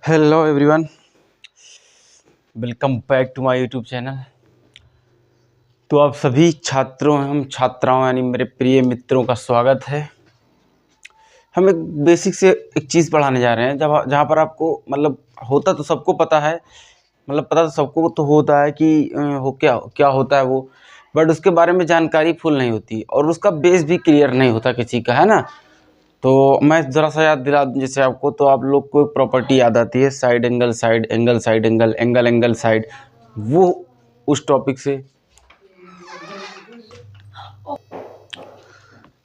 Hello everyone, welcome back to my YouTube channel. तो आप सभी छात्रों एवं छात्राओं यानी मेरे प्रिय मित्रों का स्वागत है। हम एक बेसिक से एक चीज़ पढ़ाने जा रहे हैं जहाँ पर आपको होता तो सबको पता है, पता तो सबको तो होता है कि हो क्या क्या होता है वो, बट उसके बारे में जानकारी फुल नहीं होती और उसका बेस भी क्लियर नहीं होता किसी का, है ना। तो मैं ज़रा सा याद दिला दूं जैसे आपको, तो आप लोग को एक प्रॉपर्टी याद आती है, side angle side angle side angle angle angle side, वो उस टॉपिक से।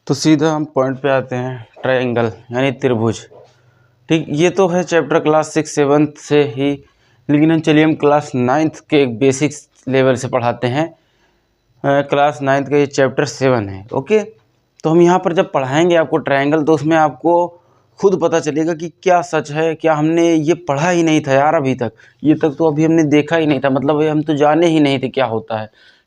तो सीधा हम पॉइंट पे आते हैं, ट्रायंगल यानी त्रिभुज। ठीक, ये तो है चैप्टर क्लास 6-7 से ही, लेकिन हम चलिए हम क्लास 9th के एक बेसिक लेवल से पढ़ाते हैं। क्लास 9th का ये चैप्टर 7 है। ओके, तो हम यहाँ पर जब पढ़ाएंगे आपको ट्रायंगल, तो उसमें आपको खुद पता चलेगा कि क्या सच है, क्या हमने ये पढ़ा ही नहीं था यार अभी तक, ये तक तो अभी हमने देखा ही नहीं था, मतलब ये हम तो जाने ही नहीं थे क्या होता है।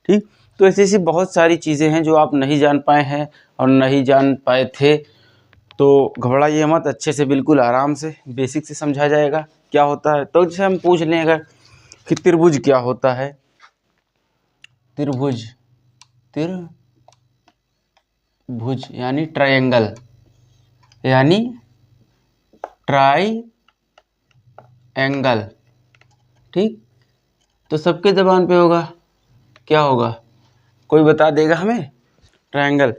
ठीक, तो ऐसी ऐसी बहुत सारी चीज़ें हैं जो आप नहीं जान पाए हैं और नहीं जान पाए थे। तो घबराइए मत, अच्छे से बिल्कुल आराम से बेसिक से समझा जाएगा क्या होता है। तो जैसे हम पूछ लें अगर कि त्रिभुज क्या होता है, त्रिभुज त्रिभुज यानी ट्रायंगल यानी ट्राई एंगल। ठीक, तो सबके ज़बान पे होगा, क्या होगा, कोई बता देगा हमें? ट्रायंगल।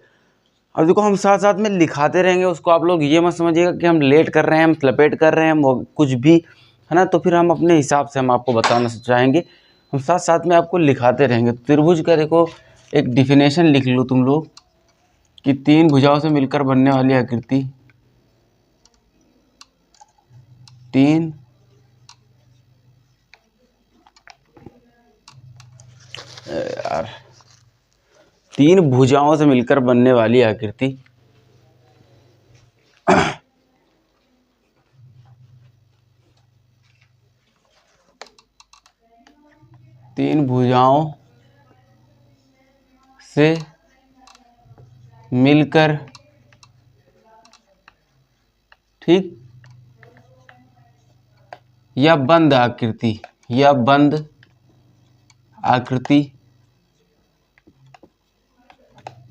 अब देखो हम साथ साथ में लिखाते रहेंगे उसको, आप लोग ये मत समझिएगा कि हम लेट कर रहे हैं, हम लपेट कर रहे हैं, हम कुछ भी, है ना। तो फिर हम अपने हिसाब से हम आपको बताना चाहेंगे, हम साथ साथ में आपको लिखाते रहेंगे। तो त्रिभुज का देखो एक डिफिनेशन लिख लो तुम लोग कि तीन भुजाओं से मिलकर बनने वाली आकृति, तीन यार तीन भुजाओं से मिलकर बनने वाली आकृति तीन भुजाओं से मिलकर, ठीक, या बंद आकृति, या बंद आकृति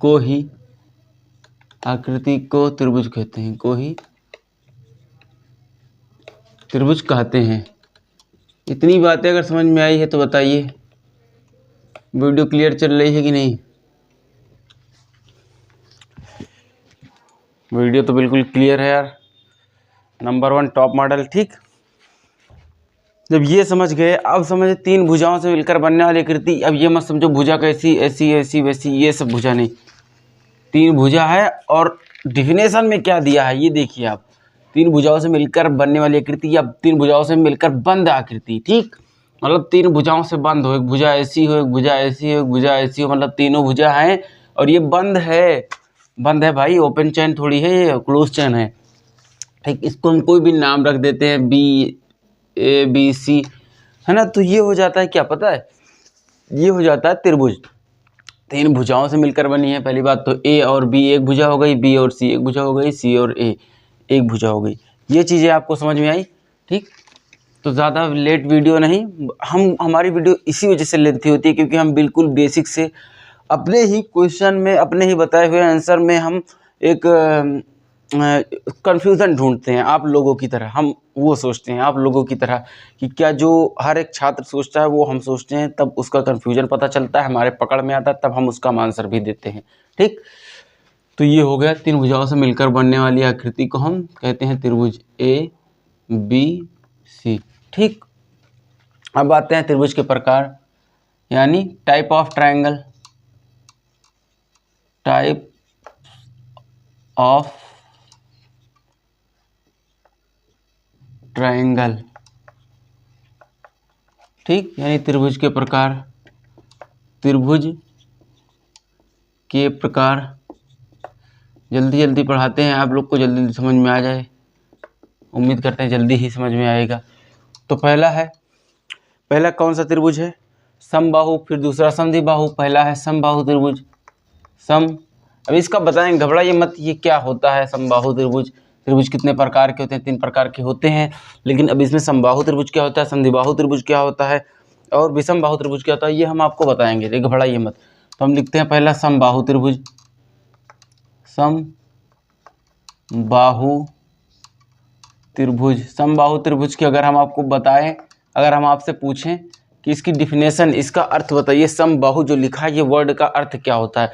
को ही, आकृति को त्रिभुज कहते हैं, को ही त्रिभुज कहते हैं। इतनी बातें अगर समझ में आई है तो बताइए, वीडियो क्लियर चल रही है कि नहीं? वीडियो तो बिल्कुल क्लियर है यार, नंबर 1 टॉप मॉडल। ठीक, जब ये समझ गए, अब समझे तीन भुजाओं से मिलकर बनने वाली आकृति। अब ये मत समझो भुजा कैसी, ऐसी ऐसी वैसी, ये सब भुजा नहीं, तीन भुजा है। और डिफिनेशन में क्या दिया है ये देखिए आप, तीन भुजाओं से मिलकर बनने वाली आकृति या तीन भुजाओं से मिलकर बंद आकृति। ठीक, मतलब तीन भुजाओं से बंद हो, एक भुजा ऐसी हो, एक भुजा ऐसी हो, एक भुजा ऐसी हो, मतलब तीनों भुजा हैं और ये बंद है। बंद है भाई, ओपन चैन थोड़ी है, ये क्लोज चैन है। ठीक, इसको हम कोई भी नाम रख देते हैं, BABC, है ना। तो ये हो जाता है, क्या पता है, ये हो जाता है त्रिभुज। तीन भुजाओं से मिलकर बनी है, पहली बात तो A और B एक भुजा हो गई, B और C एक भुजा हो गई, C और A एक भुजा हो गई। ये चीज़ें आपको समझ में आई? ठीक, तो ज़्यादा लेट वीडियो नहीं, हमारी वीडियो इसी वजह से लेंथी होती है क्योंकि हम बिल्कुल बेसिक से अपने ही क्वेश्चन में, अपने ही बताए हुए आंसर में हम एक कन्फ्यूज़न ढूंढते हैं आप लोगों की तरह। हम वो सोचते हैं आप लोगों की तरह कि क्या जो हर एक छात्र सोचता है वो हम सोचते हैं, तब उसका कन्फ्यूजन पता चलता है, हमारे पकड़ में आता है, तब हम उसका आंसर भी देते हैं। ठीक, तो ये हो गया, तीन भुजाओं से मिलकर बनने वाली आकृति को हम कहते हैं त्रिभुज ABC। ठीक, अब आते हैं त्रिभुज के प्रकार यानी type of triangle, type of triangle. ठीक, यानी त्रिभुज के प्रकार, त्रिभुज के प्रकार। जल्दी जल्दी पढ़ाते हैं, आप लोग को जल्दी जल्दी समझ में आ जाए, उम्मीद करते हैं जल्दी ही समझ में आएगा। तो पहला कौन सा त्रिभुज है? समबाहु, फिर दूसरा समद्विबाहु, पहला है समबाहु त्रिभुज, सम। अब इसका बताएं, घबराइए मत, ये क्या होता है समबाहु त्रिभुज। त्रिभुज कितने प्रकार के होते हैं? 3 प्रकार के होते हैं। लेकिन अब इसमें समबाहु त्रिभुज क्या होता है, संधिबाहु त्रिभुज क्या होता है और विषम बाहु त्रिभुज क्या होता है, ये हम आपको बताएंगे। एक घबराइए मत। तो हम लिखते हैं पहला समबाहु त्रिभुज। समबाहु त्रिभुज, समबाहु त्रिभुज की अगर हम आपको बताएं, अगर हम आपसे पूछें कि इसकी डिफिनेशन, इसका अर्थ बताइए, समबाहु जो लिखा है ये वर्ड का अर्थ क्या होता है?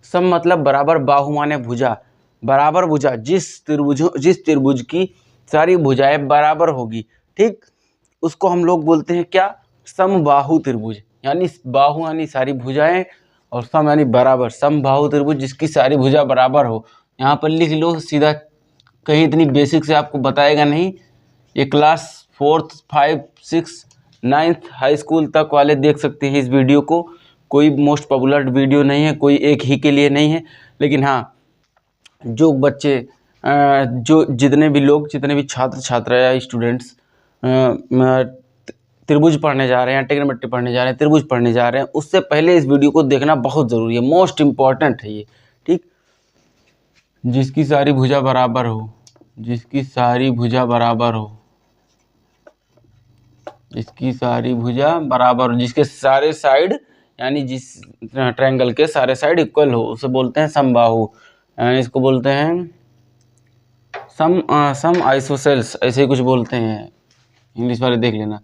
सम मतलब बराबर, बाहु माने भुजा, बराबर भुजा, जिस त्रिभुज की सारी भुजाएं बराबर होगी, ठीक, उसको हम लोग बोलते हैं क्या? समबाहु त्रिभुज। यानी बाहु यानी सारी भुजाएं और सम यानी बराबर, समबाहु त्रिभुज जिसकी सारी भुजा बराबर हो। यहाँ पर लिख लो सीधा, कहीं इतनी बेसिक से आपको बताएगा नहीं। ये class 4th 5 6 9th high school तक वाले देख सकते हैं इस वीडियो को। कोई मोस्ट पॉपुलर वीडियो नहीं है, कोई एक ही के लिए नहीं है। लेकिन हाँ, जो बच्चे जो जितने भी छात्र छात्रा या स्टूडेंट्स त्रिभुज पढ़ने जा रहे हैं, ट्रिग्नोमेट्री पढ़ने जा रहे हैं, त्रिभुज पढ़ने जा रहे हैं, उससे पहले इस वीडियो को देखना बहुत ज़रूरी है, मोस्ट इम्पॉर्टेंट है ये, ठीक। जिसकी सारी भुजा बराबर हो, जिसकी सारी भुजा बराबर हो, जिसकी सारी भुजा बराबर हो, जिसके सारे साइड यानी जिस ट्रायंगल के सारे साइड इक्वल हो, उसे बोलते हैं समबाहु। यानी इसको बोलते हैं सम आइसोसेल्स, ऐसे ही कुछ बोलते हैं। इंग्लिश वाले देख लेना,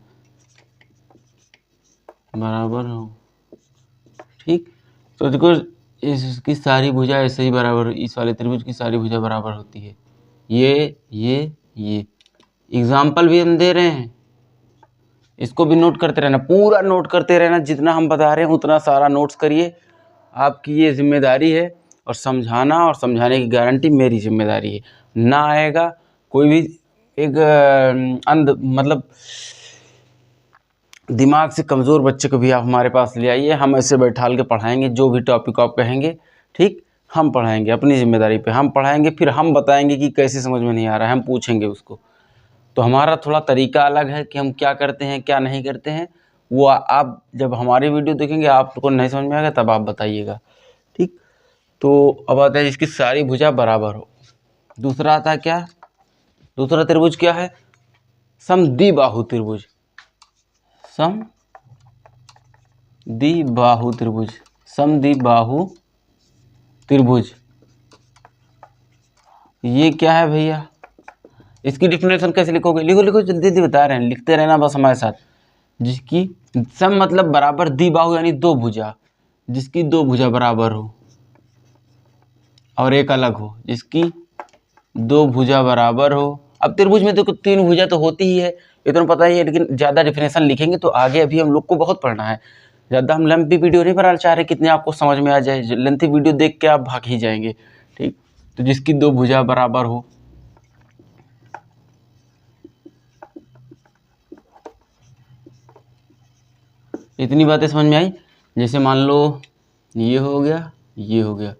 बराबर हो, ठीक। तो देखो, इसकी सारी भुजा ऐसे ही बराबर, इस वाले त्रिभुज की सारी भुजा बराबर होती है। ये एग्जाम्पल भी हम दे रहे हैं, इसको भी नोट करते रहना, पूरा नोट करते रहना, जितना हम बता रहे हैं उतना सारा नोट्स करिए। आपकी ये जिम्मेदारी है, और समझाना और समझाने की गारंटी मेरी जिम्मेदारी है। ना आएगा कोई भी एक मतलब दिमाग से कमज़ोर बच्चे को भी आप हमारे पास ले आइए, हम ऐसे बैठाल के पढ़ाएंगे। जो भी टॉपिक आप कहेंगे, ठीक, हम पढ़ाएंगे अपनी जिम्मेदारी पे, हम पढ़ाएंगे, फिर हम बताएंगे कि कैसे समझ में नहीं आ रहा है, हम पूछेंगे उसको। तो हमारा थोड़ा तरीका अलग है कि हम क्या करते हैं क्या नहीं करते हैं, वो आप जब हमारी वीडियो देखेंगे आपको नहीं समझ में आएगा तब आप बताइएगा, ठीक। तो अब आता है इसकी सारी भुजा बराबर हो। दूसरा आता है क्या? दूसरा त्रिभुज क्या है? समद्विबाहु त्रिभुज। समद्विबाहु त्रिभुज, समद्विबाहु त्रिभुज ये क्या है भैया? इसकी डिफिनेशन कैसे लिखोगे? लिखो लिखो, जल्दी जल्दी बता रहे हैं, लिखते रहना बस हमारे साथ। जिसकी सम मतलब बराबर, द्विबाहु यानी दो भुजा, जिसकी दो भुजा बराबर हो और एक अलग हो, जिसकी दो भुजा बराबर हो। अब त्रिभुज में देखो 3 भुजा तो होती ही है, ये तो पता ही है, लेकिन ज़्यादा डिफिनेशन लिखेंगे तो आगे अभी हम लोग को बहुत पढ़ना है। ज़्यादा हम लंबी वीडियो नहीं बनाना चाह रहे, कितने आपको समझ में आ जाए। लेंथी वीडियो देख के आप भाग ही जाएंगे, ठीक। तो जिसकी दो भुजा बराबर हो, इतनी बातें समझ में आई। जैसे मान लो ये हो गया, ये हो गया,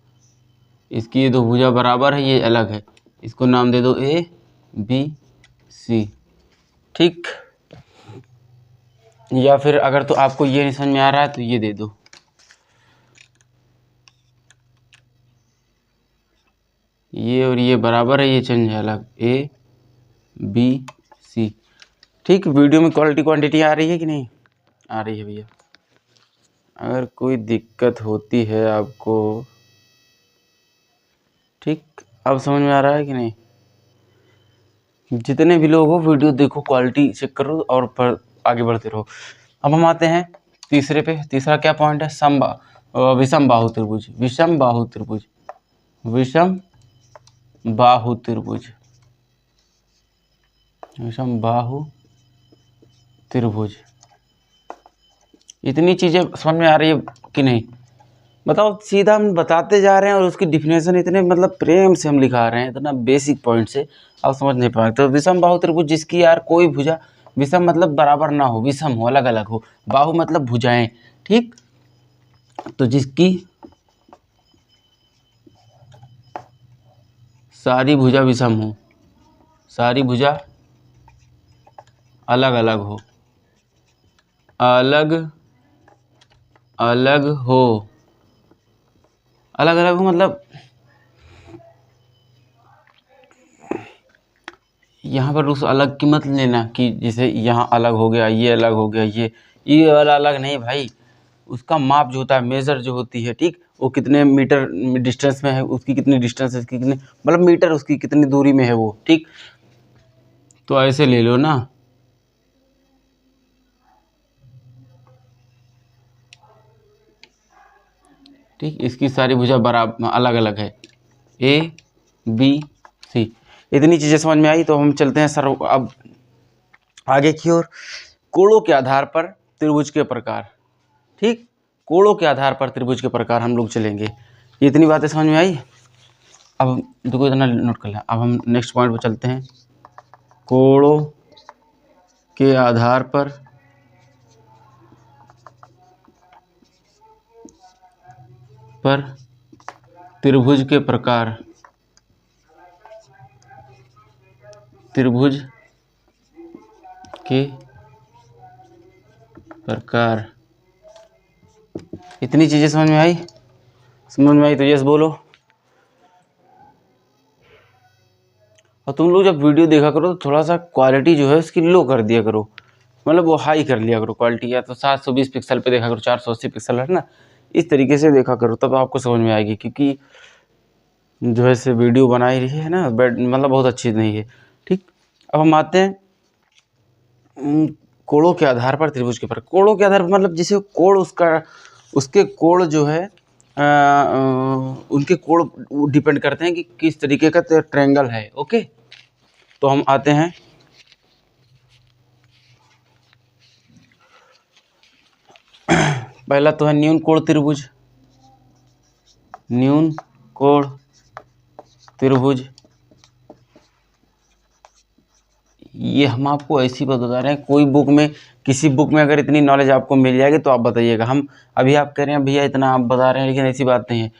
इसकी ये दो भुजा बराबर है, ये अलग है, इसको नाम दे दो ए बी सी, ठीक। या फिर अगर तो आपको ये नहीं समझ में आ रहा है तो ये दे दो, ये और ये बराबर है, ये चेंज है अलग, ए बी सी, ठीक। वीडियो में क्वालिटी क्वांटिटी आ रही है कि नहीं आ रही है भैया? अगर कोई दिक्कत होती है आपको, ठीक, अब समझ में आ रहा है कि नहीं? जितने भी लोग हो वीडियो देखो, क्वालिटी चेक करो और आगे बढ़ते रहो। अब हम आते हैं तीसरे पे। तीसरा क्या पॉइंट है? विषम बाहु त्रिभुज, विषम बाहु त्रिभुज, विषम बाहु त्रिभुज, विषम बाहु त्रिभुज। इतनी चीज़ें समझ में आ रही है कि नहीं बताओ? सीधा हम बताते जा रहे हैं और उसकी डिफिनेशन इतने मतलब प्रेम से हम लिखा रहे हैं, इतना बेसिक पॉइंट से, आप समझ नहीं पाए। तो विषम बाहु त्रिभुज जिसकी यार कोई भुजा, विषम मतलब बराबर ना हो, विषम हो, अलग अलग हो, बाहु मतलब भुजाएं, ठीक। तो जिसकी सारी भुजा विषम हो, सारी भुजा अलग अलग हो, अलग अलग हो, अलग अलग हो मतलब यहाँ पर उस अलग की मत लेना कि जैसे यहाँ अलग हो गया, ये अलग हो गया, ये वाला अलग नहीं भाई। उसका माप जो होता है, मेज़र जो होती है, ठीक, वो कितने मीटर डिस्टेंस में है, उसकी कितनी डिस्टेंस है, उसकी कितनी मतलब मीटर, उसकी कितनी दूरी में है वो, ठीक। तो ऐसे ले लो ना, ठीक। इसकी सारी भुजा बराबर अलग अलग है, ए बी सी। इतनी चीज़ें समझ में आई तो हम चलते हैं सर अब आगे की ओर। कोणों के आधार पर त्रिभुज के प्रकार, ठीक। कोणों के आधार पर त्रिभुज के प्रकार हम लोग चलेंगे। ये इतनी बातें समझ में आई। अब देखो इतना नोट कर लें। अब हम नेक्स्ट पॉइंट पर चलते हैं। कोणों के आधार पर त्रिभुज के प्रकार, त्रिभुज के प्रकार। इतनी चीज़ें समझ में आई? समझ में आई तो यस बोलो। और तुम लोग जब वीडियो देखा करो तो थोड़ा सा क्वालिटी जो है उसकी लो कर दिया करो, मतलब वो हाई कर लिया करो क्वालिटी। या तो 720 पिक्सल पे देखा करो, 480 पिक्सल है ना, इस तरीके से देखा करो, तब आपको समझ में आएगी। क्योंकि जो है से वीडियो बनाई रही है ना, मतलब बहुत अच्छी नहीं है, ठीक। अब हम आते हैं कोणों के आधार पर त्रिभुज के प्रकार। कोणों के आधार पर मतलब जैसे कोण उसका, उसके कोण जो है उनके कोण डिपेंड करते हैं कि किस तरीके का ट्रायंगल है, ओके। तो हम आते हैं पहला तो है न्यून कोण त्रिभुज। न्यून कोण त्रिभुज, ये हम आपको ऐसी बता रहे हैं। कोई बुक में, किसी बुक में अगर इतनी नॉलेज आपको मिल जाएगी तो आप बताइएगा। हम अभी आप कह रहे हैं भैया इतना आप बता रहे हैं, लेकिन ऐसी बात नहीं है।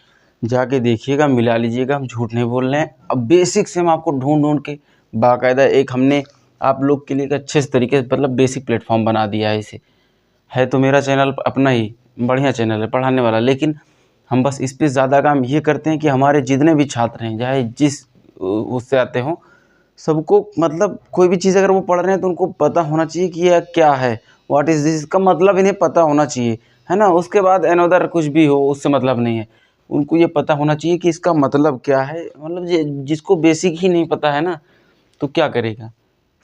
जाके देखिएगा, मिला लीजिएगा, हम झूठ नहीं बोल रहे हैं। अब बेसिक से हम आपको ढूंढ ढूंढ के बाकायदा एक हमने आप लोग के लिए एक अच्छे से तरीके से मतलब बेसिक प्लेटफॉर्म बना दिया है। इसे है तो मेरा चैनल अपना ही बढ़िया चैनल है पढ़ाने वाला, लेकिन हम बस इस पर ज़्यादा काम ये करते हैं कि हमारे जितने भी छात्र हैं, चाहे जिस उससे आते हों, सबको मतलब कोई भी चीज़ अगर वो पढ़ रहे हैं तो उनको पता होना चाहिए कि यह क्या है, व्हाट इज़ दिस, इसका मतलब इन्हें पता होना चाहिए, है ना। उसके बाद अनदर कुछ भी हो उससे मतलब नहीं है, उनको ये पता होना चाहिए कि इसका मतलब क्या है। मतलब जिसको बेसिक ही नहीं पता है ना, तो क्या करेगा।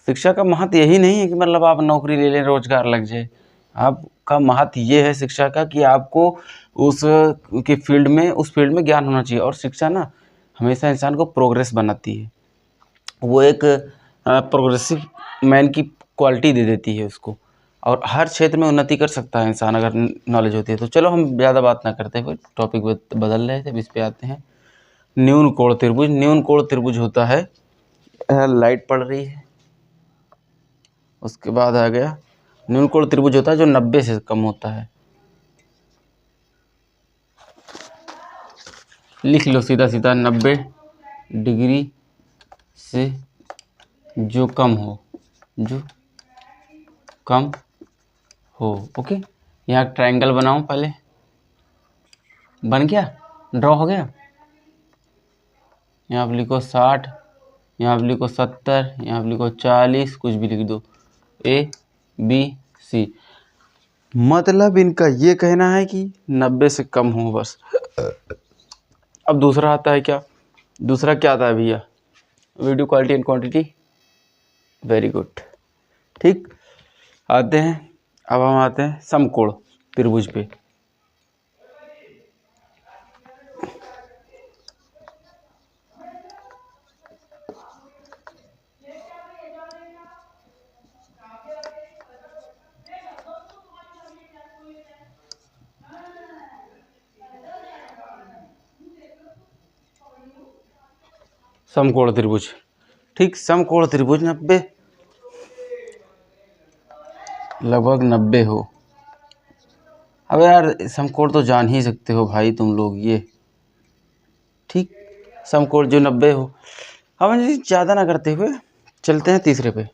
शिक्षा का महत्व यही नहीं है कि मतलब आप नौकरी ले लें, रोजगार लग जाए। आपका महत्व ये है शिक्षा का कि आपको उस के फील्ड में, उस फील्ड में ज्ञान होना चाहिए। और शिक्षा ना हमेशा इंसान को प्रोग्रेस बनाती है, वो एक प्रोग्रेसिव मैन की क्वालिटी दे देती है उसको, और हर क्षेत्र में उन्नति कर सकता है इंसान अगर नॉलेज होती है तो। चलो हम ज़्यादा बात ना करते हुए टॉपिक बदल रहे थे, अब इस पे आते हैं। न्यून कोण त्रिभुज। न्यून कोण त्रिभुज होता है, लाइट पड़ रही है, उसके बाद आ गया न्यून कोण त्रिभुज होता है जो 90 से कम होता है। लिख लो सीधा सीधा, 90 डिग्री से जो कम हो, जो कम हो, ओके। यहाँ ट्रायंगल बनाऊं पहले, बन गया, ड्रॉ हो गया। यहाँ पर लिखो 60, यहाँ पर लिखो 70, यहाँ पर लिखो 40, कुछ भी लिख दो, ए बी सी। मतलब इनका ये कहना है कि 90 से कम हो बस। अब दूसरा आता है क्या, दूसरा क्या आता है भैया, video quality and quantity, very good, ठीक। आते हैं, अब हम आते हैं समकोण त्रिभुज पे। समकोण त्रिभुज, ठीक। समकोण त्रिभुज 90, लगभग 90 हो। अब यार समकोण तो जान ही सकते हो भाई तुम लोग ये, ठीक। समकोण जो 90 हो। अब ज़्यादा ना करते हुए चलते हैं तीसरे पे।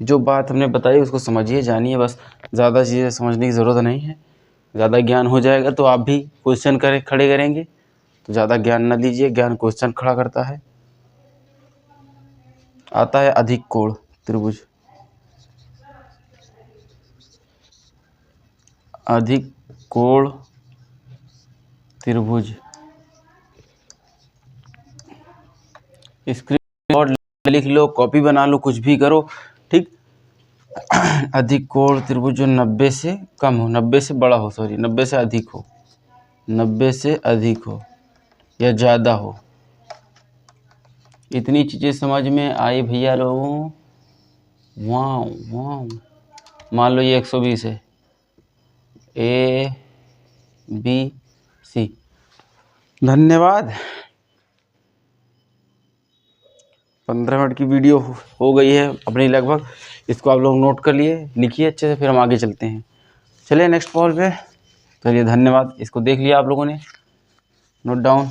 जो बात हमने बताई उसको समझिए, जानिए, बस ज़्यादा चीज़ें समझने की ज़रूरत नहीं है। ज़्यादा ज्ञान हो जाएगा तो आप भी क्वेश्चन खड़े करेंगे, तो ज़्यादा ज्ञान ना लीजिए, ज्ञान क्वेश्चन खड़ा करता है। आता है अधिक कोण त्रिभुज, अधिक कोण त्रिभुज। स्क्रीनशॉट लिख लो, कॉपी बना लो, कुछ भी करो, ठीक। अधिक कोण त्रिभुज जो 90 से कम हो, 90 से बड़ा हो, सॉरी 90 से अधिक हो, 90 से अधिक हो या ज़्यादा हो। इतनी चीज़ें समझ में आई भैया लोगों? वाह वाह। मान लो ये 120 है, A B C। धन्यवाद। 15 मिनट की वीडियो हो गई है अपनी लगभग। इसको आप लोग नोट कर लिए, लिखिए अच्छे से, फिर हम आगे चलते हैं। चलिए नेक्स्ट कॉल पे। चलिए धन्यवाद, इसको देख लिया आप लोगों ने, नोट डाउन।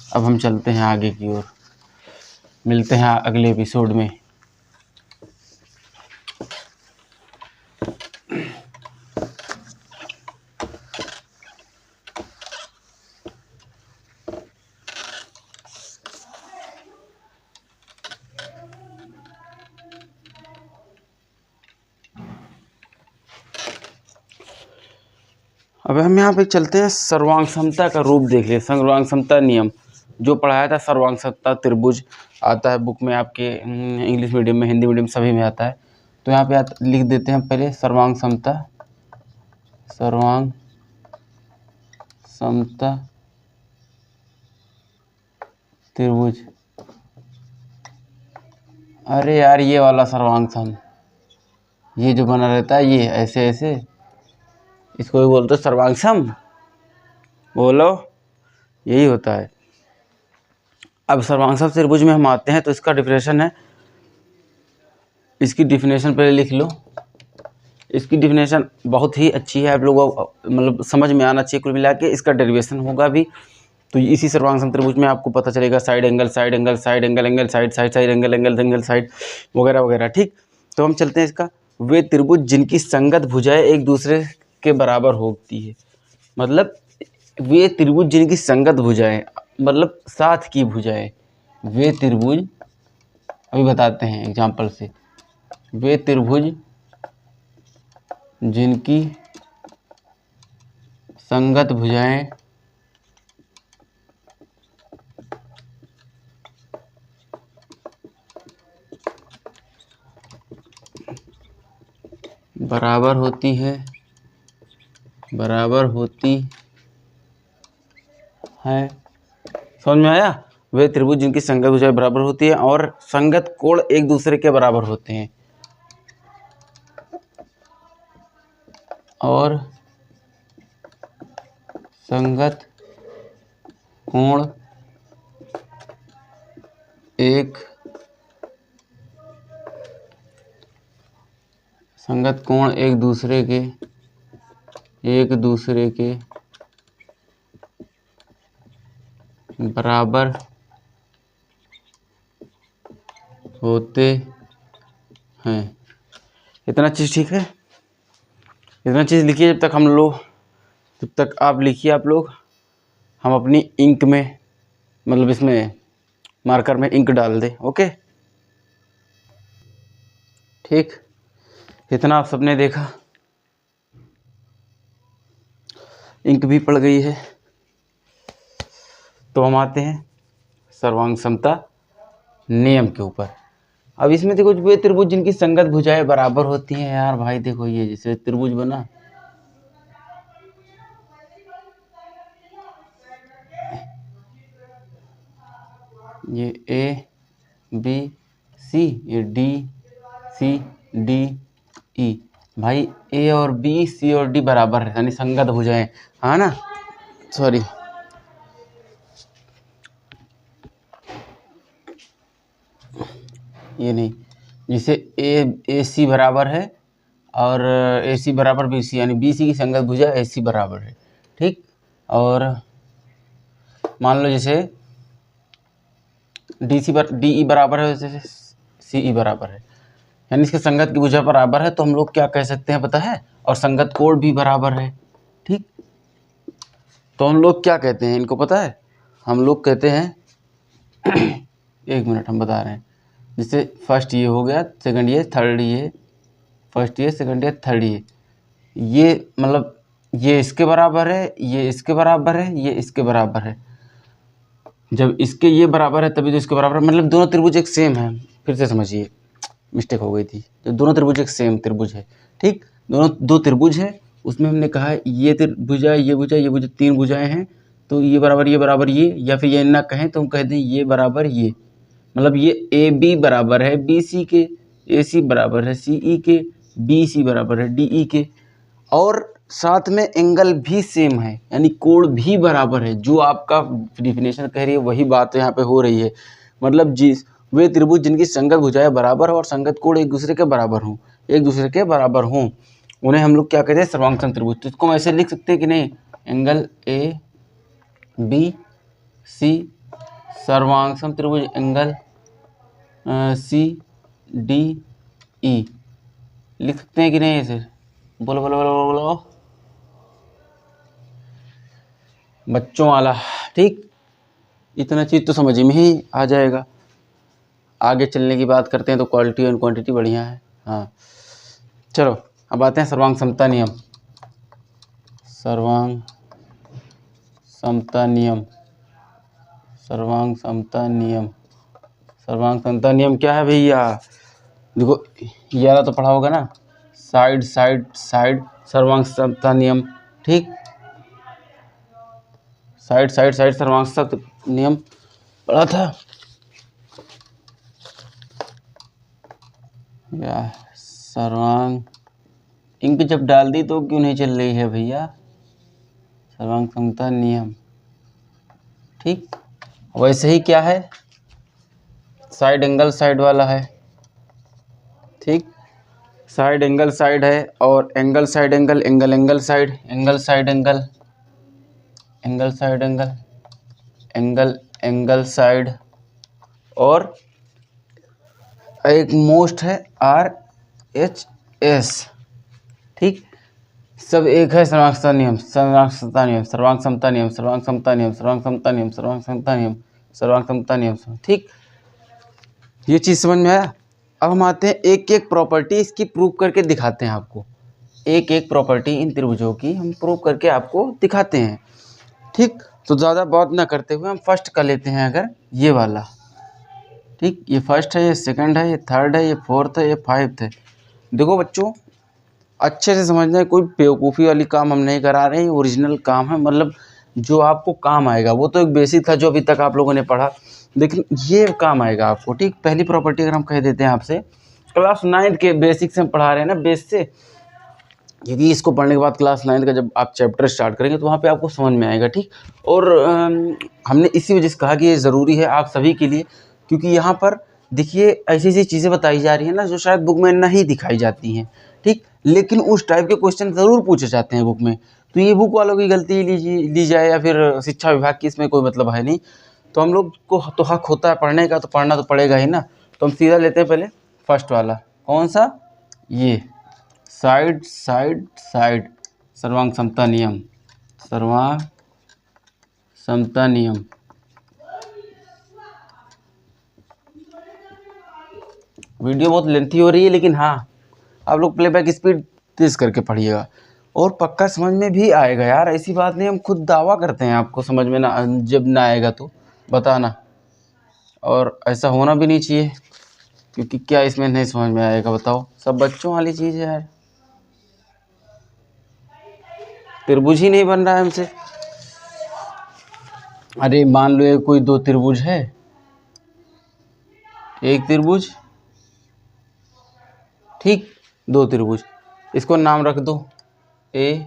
अब हम चलते हैं आगे की ओर, मिलते हैं अगले एपिसोड में। अब हम यहाँ पे चलते हैं, सर्वांग समता का रूप देख लिए, सर्वांग समता नियम जो पढ़ाया था। सर्वांग समता त्रिभुज आता है बुक में आपके, इंग्लिश मीडियम में, हिंदी मीडियम सभी में आता है। तो यहाँ पे लिख देते हैं पहले सर्वांग समता, सर्वांग समता त्रिभुज। अरे यार ये वाला सर्वांग सम, ये जो बना रहता है ये ऐसे ऐसे, इसको भी बोलते हैं सर्वांग सम। बोलो, यही होता है। अब सर्वांग सम त्रिभुज में हम आते हैं तो इसका डिफिनेशन है, इसकी डिफिनेशन पहले लिख लो। इसकी डिफिनेशन बहुत ही अच्छी है, आप लोगों को मतलब समझ में आना चाहिए। कुल मिला के इसका डेरिवेशन होगा भी, तो इसी सर्वांग सम त्रिभुज में आपको पता चलेगा side angle, side angle, side angle, angle side, side side angle, angle angle side वगैरह वगैरह, ठीक। तो हम चलते हैं इसका, वे त्रिभुज जिनकी संगत भुजाएं एक दूसरे के बराबर होती है। मतलब वे त्रिभुज जिनकी संगत भुजाएं, मतलब साथ की भुजाएं। वे त्रिभुज, अभी बताते हैं एग्जाम्पल से। वे त्रिभुज जिनकी संगत भुजाएं बराबर होती है, बराबर होती है। समझ में आया? वे त्रिभुज जिनकी संगत भुजाएं बराबर होती है और संगत कोण एक दूसरे के बराबर होते हैं, और संगत कोण एक दूसरे के बराबर होते हैं। इतना चीज़ ठीक है? इतना चीज़ लिखिए जब तक आप लिखिए आप लोग, हम अपनी इंक में, मतलब इसमें मार्कर में इंक डाल दें। ओके, ठीक। इतना आप सबने देखा, इंक भी पड़ गई है। तो हम आते हैं सर्वांग समता नियम के ऊपर। अब इसमें देखो, वे त्रिभुज जिनकी संगत भुजाएं बराबर होती हैं। यार भाई देखो, ये जैसे त्रिभुज बना, ये A B C, ये D C D E। भाई A और B, C और D बराबर है, यानी संगत भुजाएं, हाँ ना? सॉरी, ये नहीं, जिसे A C बराबर है और AC बराबर BC, यानी BC की संगत भुजा AC बराबर है, ठीक। और मान लो जैसे DE बराबर है, जैसे CE बराबर है, यानी इसके संगत की भुजा बराबर है, तो हम लोग क्या कह सकते हैं पता है? और संगत कोण भी बराबर है, ठीक। तो हम लोग क्या कहते हैं इनको पता है? हम लोग कहते हैं एक मिनट, हम बता रहे हैं। जैसे फर्स्ट ये हो गया, सेकंड ये, थर्ड ये, फर्स्ट ये, सेकंड ये, थर्ड ये मतलब ये इसके बराबर है, ये इसके बराबर है, ये इसके बराबर है। जब इसके ये बराबर है तभी तो इसके बराबर है, मतलब दोनों त्रिभुज एक सेम है। फिर से समझिए, मिस्टेक हो गई थी। जब दोनों त्रिभुज एक सेम त्रिभुज है, ठीक, दोनों दो त्रिभुज है, उसमें हमने कहा ये त्रिभुजा, ये भुजा, ये भुजा, तीन भुजाएं हैं, तो ये बराबर ये, या फिर ये ना कहें तो हम कह दें ये बराबर ये, मतलब ये ए बी बराबर है बी सी के, ए सी बराबर है सी ई के, बी सी बराबर है डी ई के, और साथ में एंगल भी सेम है, यानी कोण भी बराबर है। जो आपका डिफिनेशन कह रही है वही बात यहाँ पे हो रही है। मतलब जिस वे त्रिभुज जिनकी संगत भुजाएं बराबर हो और संगत कोण एक दूसरे के बराबर हों, उन्हें हम लोग क्या कहते हैं, सर्वांग सम त्रिभुज। तो इसको हम ऐसे लिख सकते हैं कि नहीं, एंगल ए बी सी सर्वांग सम त्रिभुज, एंगल सी डी ई, लिख सकते हैं कि नहीं ऐसे? बोलो बोलो बोलो बोलो बच्चों वाला, ठीक। इतना चीज़ तो समझ में ही आ जाएगा। आगे चलने की बात करते हैं तो क्वालिटी और क्वांटिटी बढ़िया है। हाँ चलो अब आते हैं सर्वांग समता नियम। सर्वांग समता नियम, सर्वांग समता नियम, सर्वांग समता नियम क्या है भैया? देखो ये वाला तो पढ़ा होगा ना, साइड साइड साइड सर्वांग समता नियम, ठीक। साइड साइड साइड सर्वांग समता नियम पढ़ा था या? सर्वांग इंक जब डाल दी तो क्यों नहीं चल रही है भैया? सर्वांग समता नियम, ठीक। वैसे ही क्या है, साइड एंगल साइड वाला है, ठीक। साइड एंगल साइड है, और angle side angle, angle angle side, angle side angle, angle side angle, angle angle side, और एक मोस्ट है आर एच एस, ठीक। सब एक है। सर्वांग समता नियम, सर्वांग समता नियम, सर्वांग समता नियम, सर्वांग समता नियम, सर्वांग समता नियम, सर्वांग समता नियम, सर्वांग समता नियम, ठीक। ये चीज़ समझ में आया? अब हम आते हैं एक एक प्रॉपर्टी इसकी प्रूव करके दिखाते हैं आपको। एक एक प्रॉपर्टी इन त्रिभुजों की हम प्रूव करके आपको दिखाते हैं, ठीक। तो ज़्यादा बात ना करते हुए हम फर्स्ट कर लेते हैं, अगर ये वाला, ठीक। ये फर्स्ट है, ये सेकंड है, ये थर्ड है, ये फोर्थ है, ये फाइव्थ है। देखो बच्चों अच्छे से समझना है, कोई बेवकूफ़ी वाली काम हम नहीं करा रहे हैं, ओरिजिनल काम है, मतलब जो आपको काम आएगा। वो तो एक बेसिक था जो अभी तक आप लोगों ने पढ़ा, लेकिन ये काम आएगा आपको, ठीक। पहली प्रॉपर्टी अगर हम कह देते हैं आपसे, क्लास 9 के बेसिक से हम पढ़ा रहे हैं ना, बेस से, क्योंकि इसको पढ़ने के बाद क्लास 9 का जब आप चैप्टर स्टार्ट करेंगे तो वहाँ पे आपको समझ में आएगा, ठीक। और हमने इसी वजह से कहा कि ये ज़रूरी है आप सभी के लिए, क्योंकि यहाँ पर देखिए ऐसी ऐसी चीज़ें बताई जा रही हैं ना जो शायद बुक में नहीं दिखाई जाती हैं, ठीक। लेकिन उस टाइप के क्वेश्चन ज़रूर पूछे जाते हैं बुक में। तो ये बुक वालों की गलती ली जाए या फिर शिक्षा विभाग की, इसमें कोई मतलब है नहीं। तो हम लोग को तो हक होता है पढ़ने का, तो पढ़ना तो पड़ेगा ही ना। तो हम सीधा लेते हैं पहले फर्स्ट वाला, कौन सा? ये साइड साइड साइड सर्वांग समता नियम, सर्वांग समता नियम। वीडियो बहुत लेंथी हो रही है, लेकिन हाँ आप लोग प्लेबैक स्पीड तेज करके पढ़िएगा और पक्का समझ में भी आएगा यार। ऐसी बात नहीं, हम खुद दावा करते हैं आपको समझ में ना, जब ना आएगा तो बताना, और ऐसा होना भी नहीं चाहिए, क्योंकि क्या इसमें नहीं समझ में आएगा बताओ? सब बच्चों वाली चीज़ है यार, त्रिभुज ही नहीं बन रहा है हमसे। अरे मान लो ये कोई दो त्रिभुज है, एक त्रिभुज, ठीक, दो त्रिभुज, इसको नाम रख दो A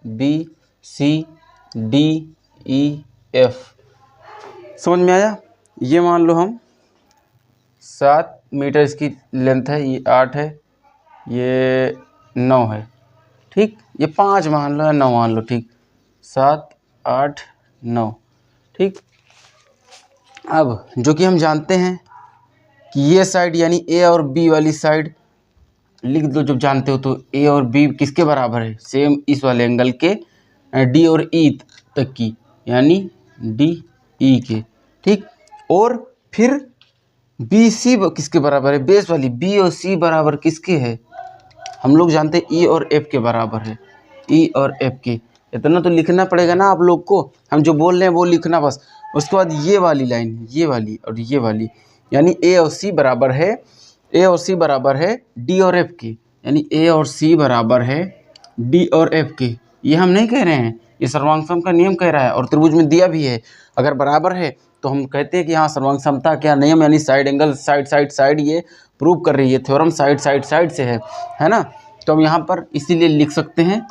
B C D E F. समझ में आया? ये मान लो हम 7 मीटर इसकी लेंथ है, ये 8 है, ये 9 है, ठीक। ये 5 मान लो या 9 मान लो, ठीक। 7 8 9, ठीक। अब जो कि हम जानते हैं कि ये साइड यानी ए और बी वाली साइड लिख दो। जब जानते हो तो ए और बी किसके बराबर है? सेम इस वाले एंगल के डी और ई तक की, यानी डी ई के, ठीक। और फिर बी सी किसके बराबर है, बेस वाली बी और सी बराबर किसके है, हम लोग जानते हैं ई और एफ के बराबर है, ई और एफ के। इतना तो लिखना पड़ेगा ना आप लोग को, हम जो बोल रहे हैं वो लिखना बस। उसके बाद ये वाली लाइन, ये वाली और ये वाली, यानी ए और सी बराबर है, ए और सी बराबर है डी और एफ के, यानी ए और सी बराबर है डी और एफ के। ये हम नहीं कह रहे हैं, ये सर्वांग सम का नियम कह रहा है और त्रिभुज में दिया भी है। अगर बराबर है तो हम कहते हैं कि हाँ सर्वांग समता क्या नियम, यानी side angle side side side, ये प्रूव कर रही है थ्योरम, साइड साइड साइड से है ना। तो हम यहाँ पर इसीलिए लिख सकते हैं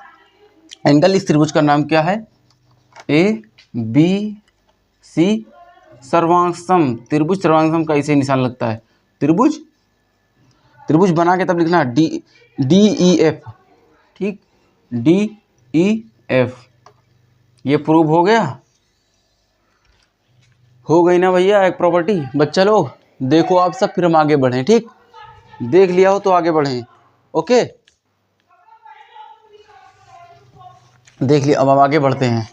एंगल इस त्रिभुज का नाम क्या है, ए बी सी सर्वांग सम। त्रिभुज सर्वांग सम का इसे निशान लगता है, त्रिभुज त्रिभुज बना के तब लिखना डी डी ई एफ, ठीक, डी ई एफ। ये प्रूव हो गया, हो गई ना भैया एक प्रॉपर्टी। बच्चा लोग देखो आप सब, फिर हम आगे बढ़ें, ठीक, देख लिया हो तो आगे बढ़ें, ओके, देख लिया। अब हम आगे बढ़ते हैं,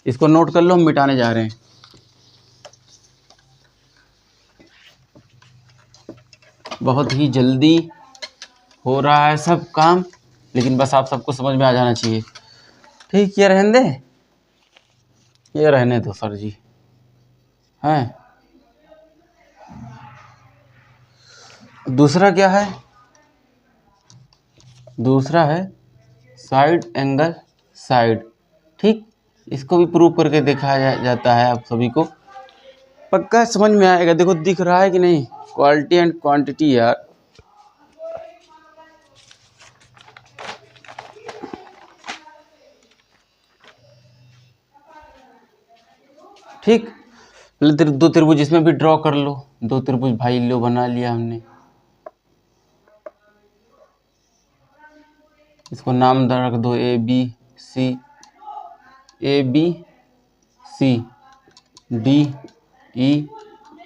इसको नोट कर लो, हम मिटाने जा रहे हैं। बहुत ही जल्दी हो रहा है सब काम, लेकिन बस आप सबको समझ में आ जाना चाहिए, ठीक। ये रहने दे, ये रहने दो सर जी, हैं। दूसरा क्या है, दूसरा है साइड एंगल साइड, ठीक। इसको भी प्रूव करके दिखाया जाता है, आप सभी को पक्का समझ में आएगा। देखो दिख रहा है कि नहीं, क्वालिटी एंड क्वांटिटी यार, ठीक। पहले दो त्रिभुज इसमें भी ड्रॉ कर लो, दो त्रिभुज भाई लो बना लिया हमने। इसको नाम रख दो A B C, A B C D E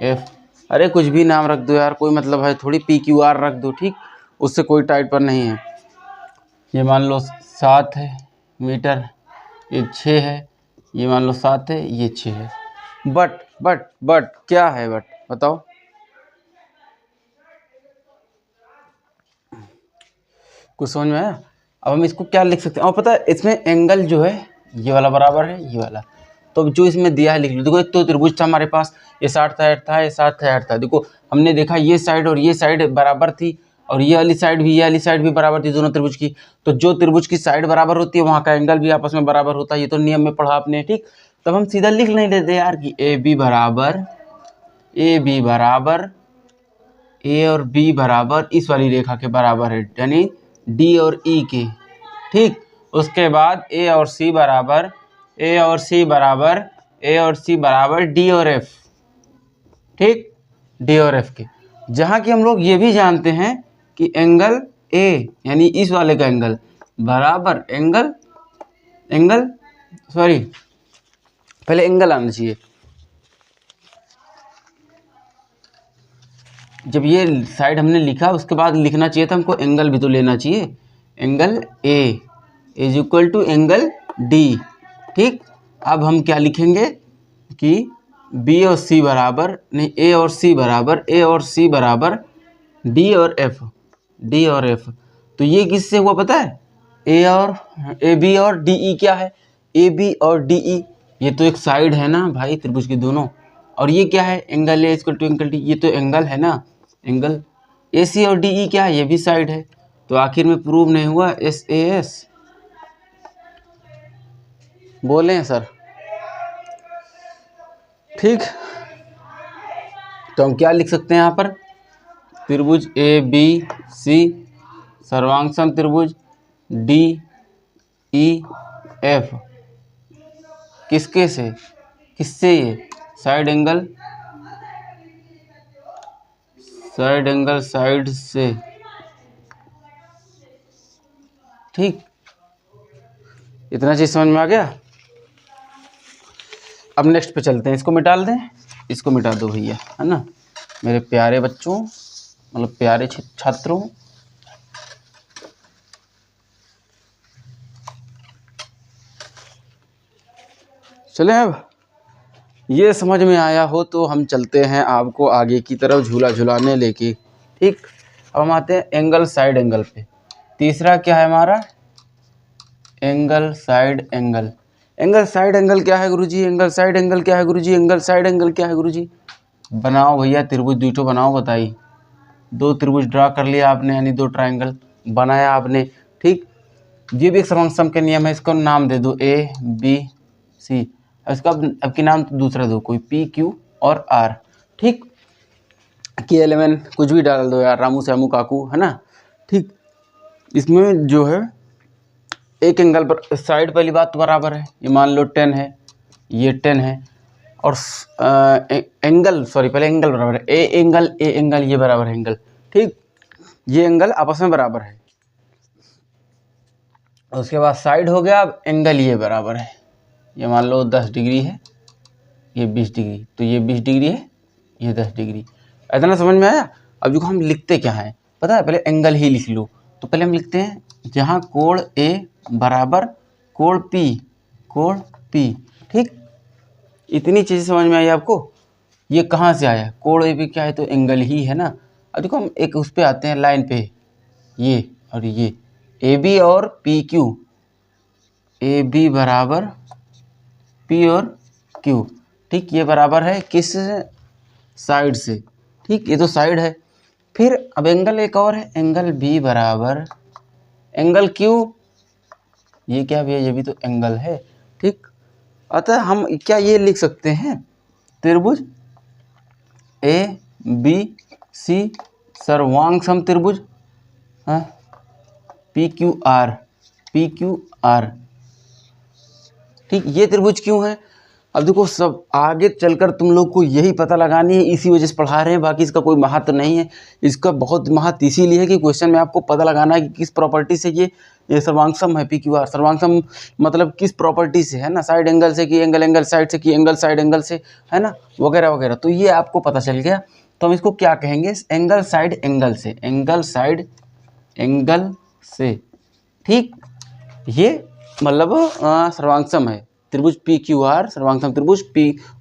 F, अरे कुछ भी नाम रख दो यार, कोई मतलब है थोड़ी, पी क्यू आर रख दो, ठीक, उससे कोई टाइट पर नहीं है। ये मान लो 7 है मीटर, ये 6 है, ये मान लो 7 है, ये 6 है। बट क्या है, बट बताओ, कुछ समझ में आया। अब हम इसको क्या लिख सकते हैं, और पता है इसमें एंगल जो है ये वाला बराबर है ये वाला, तो जो इसमें दिया है लिख लो। देखो एक तो त्रिभुज था हमारे पास, ये 60 था 60 था, ये 7 था 60 था। देखो हमने देखा ये साइड और ये साइड बराबर थी, और ये वाली साइड भी, ये वाली साइड भी बराबर थी दोनों त्रिभुज की। तो जो त्रिभुज की साइड बराबर होती है वहाँ का एंगल भी आपस में बराबर होता है, ये तो नियम में पढ़ा आपने, ठीक। तब हम सीधा लिख नहीं लेते यार कि ए बी बराबर ए और बी बराबर इस वाली रेखा के बराबर है, यानी डी और ई के, ठीक। उसके बाद ए और सी बराबर डी और एफ, ठीक, डी और एफ के। जहाँ की हम लोग ये भी जानते हैं कि एंगल ए यानी इस वाले का एंगल बराबर एंगल सॉरी, पहले एंगल आना चाहिए। जब ये साइड हमने लिखा उसके बाद लिखना चाहिए था हमको एंगल भी तो लेना चाहिए, angle A is equal to angle D, ठीक। अब हम क्या लिखेंगे कि बी और सी बराबर नहीं, ए और सी बराबर डी और एफ। तो ये किससे हुआ पता है, ए बी और डी ई क्या है, ए बी और डी ई, ये तो एक साइड है ना भाई त्रिभुज की दोनों। और ये क्या है, angle A equal to angle D, ये तो एंगल है ना, एंगल ए सी और डी ई क्या है, ये भी साइड है। तो आखिर में प्रूव नहीं हुआ एस ए एस, बोले सर, ठीक। तो हम क्या लिख सकते हैं यहाँ पर, त्रिभुज ए बी सी सर्वांग सम त्रिभुज डी ई एफ, किससे ये साइड एंगल साइड से, ठीक। इतना चीज समझ में आ गया। अब नेक्स्ट पे चलते हैं, इसको मिटा दें, इसको मिटा दो भैया, है ना मेरे प्यारे बच्चों, मतलब प्यारे छात्रों। चले अब ये समझ में आया हो तो हम चलते हैं आपको आगे की तरफ झूला झुलाने लेके। ठीक, अब हम आते हैं एंगल साइड एंगल पे। तीसरा क्या है हमारा, angle side angle. Angle side angle क्या है गुरुजी, एंगल साइड एंगल क्या है गुरुजी, एंगल साइड एंगल क्या है गुरुजी। बनाओ भैया त्रिभुज दूठो बनाओ, बताइए। दो त्रिभुज ड्रा कर लिया आपने, यानी दो ट्रायंगल बनाया आपने। ठीक, ये भी एक सर्वसम के नियम है, इसको नाम दे दो ए बी सी। इसका अब की नाम तो दूसरा दो कोई, पी क्यू और आर। ठीक, के एलिमेंट कुछ भी डाल दो यार, रामू श्यामू काकू, है ना। ठीक, इसमें जो है एक एंगल पर साइड पहली बात तो बराबर है, ये मान लो 10 है, ये 10 है, और एंगल सॉरी पहले एंगल बराबर है, ए एंगल ये बराबर है एंगल। ठीक, ये एंगल आपस में बराबर है। उसके बाद साइड हो गया, अब एंगल ये बराबर है, ये मान लो 10 डिग्री है, ये 20 डिग्री, तो ये 20 डिग्री है, ये 10 डिग्री। इतना समझ में आया। अब जो हम लिखते क्या है पता है, पहले एंगल ही लिख लो। तो पहले हम लिखते हैं जहाँ कोण ए बराबर कोण पी। ठीक, इतनी चीज़ें समझ में आई आपको। ये कहाँ से आया, कोण ए पी क्या है, तो एंगल ही है ना। अब देखो हम एक उस पे आते हैं लाइन पे, ये और ये ए बी और पी क्यू, ए बी बराबर पी और क्यू। ठीक, ये बराबर है किस साइड से, ठीक, ये तो साइड है। फिर अब एंगल एक और है, एंगल बी बराबर एंगल क्यू, ये क्या भैया, ये भी तो एंगल है। ठीक, अतः हम क्या ये लिख सकते हैं, त्रिभुज ए बी सी सर्वांग सम त्रिभुज पी क्यू आर। ठीक, ये त्रिभुज क्यों है। अब देखो सब आगे चलकर तुम लोग को यही पता लगानी है, इसी वजह से पढ़ा रहे हैं, बाकी इसका कोई महत्व नहीं है। इसका बहुत महत्व इसीलिए है कि क्वेश्चन में आपको पता लगाना है कि किस प्रॉपर्टी से ये सर्वांगसम है, पी क्यू आर सर्वांगसम मतलब किस प्रॉपर्टी से है ना, साइड एंगल से कि एंगल साइड से कि एंगल साइड एंगल से, है ना, वगैरह वगैरह। तो ये आपको पता चल गया, तो हम इसको क्या कहेंगे, एंगल साइड एंगल से, एंगल साइड एंगल से। ठीक, ये मतलब सर्वांगसम है त्रिभुज पी क्यू आर, सर्वांगसम त्रिभुज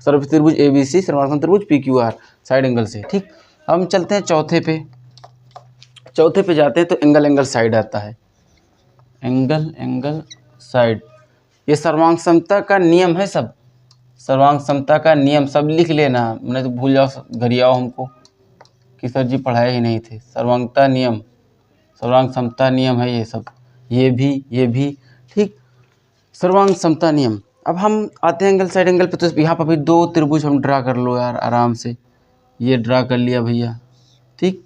त्रिभुज ए बी सी सर्वांगसम त्रिभुज P Q are side angle से। ठीक, हम चलते हैं चौथे पे जाते हैं, तो एंगल साइड आता है, एंगल साइड। ये सर्वांगसमता का नियम है, सब सर्वांगसमता का नियम सब लिख लेना, नहीं तो भूल जाओ घरियाओ हमको कि सर जी पढ़ाए ही नहीं थे। सर्वांगता नियम, सर्वांगसमता नियम है ये सब, ये भी। ठीक, सर्वांग समता नियम। अब हम आते हैं एंगल साइड एंगल पे, तो यहाँ पर भी दो त्रिभुज हम ड्रा कर लो यार आराम से, ये ड्रा कर लिया भैया। ठीक,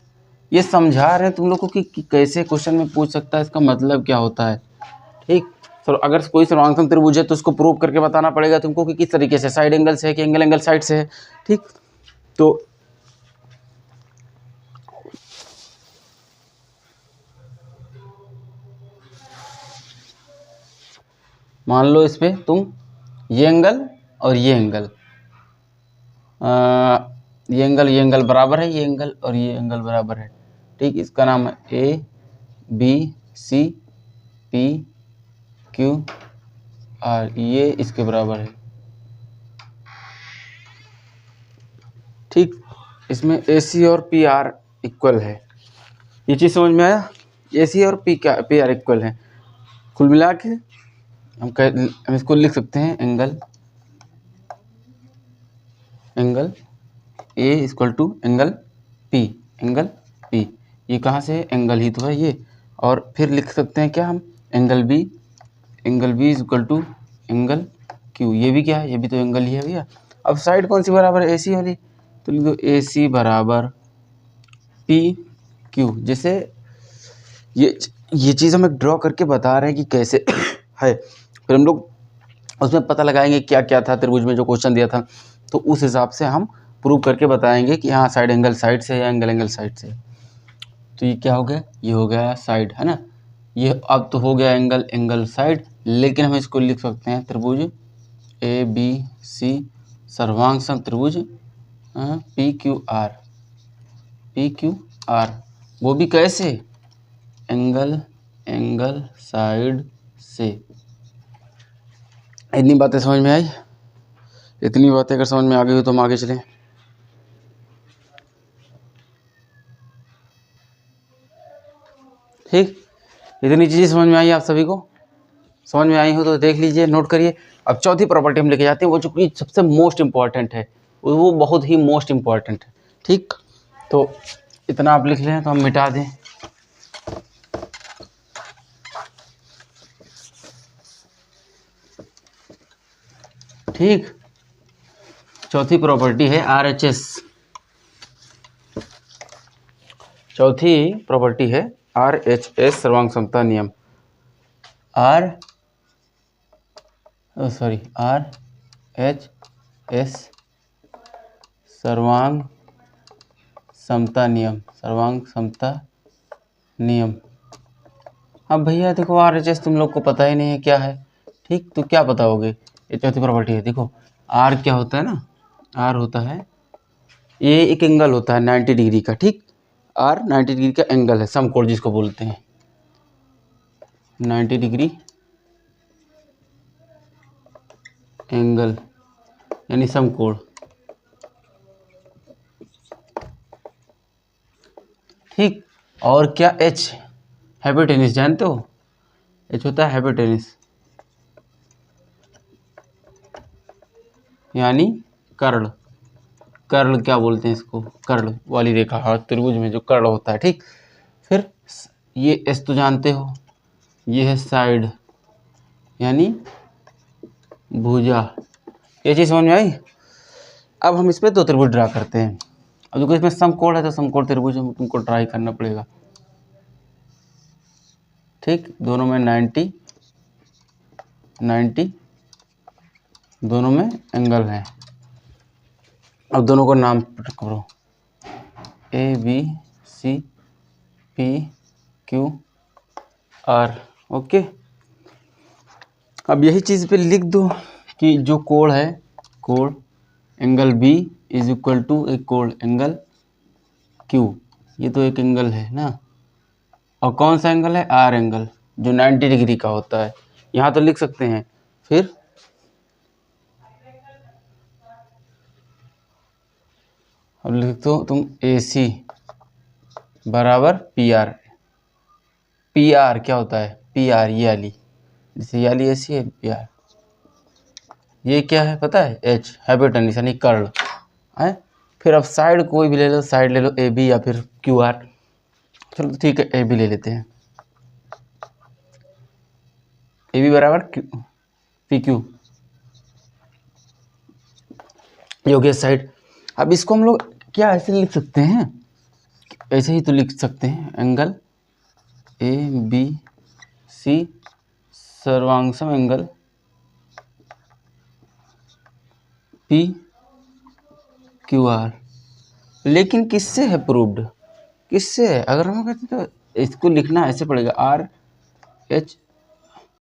ये समझा रहे हैं तुम लोग को कि कैसे क्वेश्चन में पूछ सकता है, इसका मतलब क्या होता है। ठीक, सर अगर कोई सर्वांगसम त्रिभुज है तो उसको प्रूव करके बताना पड़ेगा तुमको कि किस तरीके से, साइड एंगल से है कि एंगल साइड से है। ठीक, तो मान लो इस पर तुम ये एंगल और ये एंगल, ये एंगल बराबर है, ये एंगल और ये एंगल बराबर है। ठीक, इसका नाम है A B C P Q R, ये इसके बराबर है। ठीक, इसमें ए सी और पी आर इक्वल है, ये चीज़ समझ में आया। ए सी और पी आर इक्वल है, कुल मिला के हम इसको लिख सकते हैं angle A equal to angle P. ये कहाँ से है, एंगल ही तो है ये। और फिर लिख सकते हैं क्या हम, angle B is equal to angle Q, ये भी क्या है, ये भी तो एंगल ही है भैया। अब साइड कौन सी बराबर है, ए सी वाली, तो लिख दो ए सी बराबर पी क्यू। जैसे ये चीज़ हम एक ड्रॉ करके बता रहे हैं कि कैसे है, फिर हम लोग उसमें पता लगाएंगे क्या क्या था त्रिभुज में जो क्वेश्चन दिया था, तो उस हिसाब से हम प्रूव करके बताएंगे कि हाँ साइड एंगल साइड से या एंगल साइड से। तो ये क्या हो गया, ये हो गया साइड, है ना। ये अब तो हो गया एंगल साइड, लेकिन हम इसको लिख सकते हैं त्रिभुज ए बी सी सर्वांगसम त्रिभुज पी क्यू आर, वो भी कैसे, एंगल साइड से। इतनी बातें समझ में आई। इतनी बातें अगर समझ में आ गई हो तो हम आगे चलें। ठीक, इतनी चीज़ें समझ में आई आप सभी को? समझ में आई हो तो देख लीजिए, नोट करिए। अब चौथी प्रॉपर्टी हम लेके जाते हैं, वो जो कि सबसे मोस्ट इम्पॉर्टेंट है, वो बहुत ही मोस्ट इम्पॉर्टेंट है। ठीक, तो इतना आप लिख लें तो हम मिटा दें। ठीक, चौथी प्रॉपर्टी है RHS। चौथी प्रॉपर्टी है RHS, सर्वांग समता नियम। RHS सर्वांग समता नियम, सर्वांग समता नियम। अब भैया देखो RHS तुम लोग को पता ही नहीं है क्या है। ठीक, तो क्या बताओगे? ये चौथी प्रॉपर्टी है। देखो R क्या होता है ना, R होता है, ये एक एंगल होता है 90 डिग्री का। ठीक, R 90 डिग्री का एंगल है, समकोण जिसको बोलते हैं, 90 डिग्री एंगल यानी समकोण। ठीक, और क्या H, हाइपोटेन्यूस जानते हो? H होता है हाइपोटेन्यूस यानी कर्ण। कर्ण क्या बोलते हैं इसको? कर्ण वाली रेखा, हाँ, त्रिभुज में जो कर्ण होता है। ठीक, फिर ये S तो जानते हो, ये है साइड यानी भुजा। ये चीज़ समझ में आई? अब हम इस पर 2 त्रिभुज ड्रा करते हैं। अब देखो इसमें समकोण है तो समकोण त्रिभुज तुमको ट्राई करना पड़ेगा। ठीक, दोनों में 90 90 दोनों में एंगल है। अब दोनों को नाम करो, ABC PQR। ओके, अब यही चीज़ पे लिख दो कि जो कोण है, कोण angle B is equal to एक कोण एंगल Q। ये तो एक एंगल है ना, और कौन सा एंगल है? R एंगल, जो 90 डिग्री का होता है। यहाँ तो लिख सकते हैं। फिर अब लिख दो तुम AC बराबर PR। PR क्या होता है? PR ये वाली, जैसे ये वाली AC है, PR। ये क्या है पता है? H, हाइपोटेन्यूस यानी कर्ण है। फिर अब साइड कोई भी ले लो, साइड ले लो AB या फिर QR। चलो ठीक है, AB ले लेते हैं। AB बराबर PQ, ये हो गया साइड। अब इसको हम लोग क्या ऐसे लिख सकते हैं? ऐसे ही तो लिख सकते हैं, एंगल ABC सर्वांगसम एंगल PQR। लेकिन किससे है प्रूव्ड? किससे है? अगर हम कहते तो इसको लिखना ऐसे पड़ेगा, RHS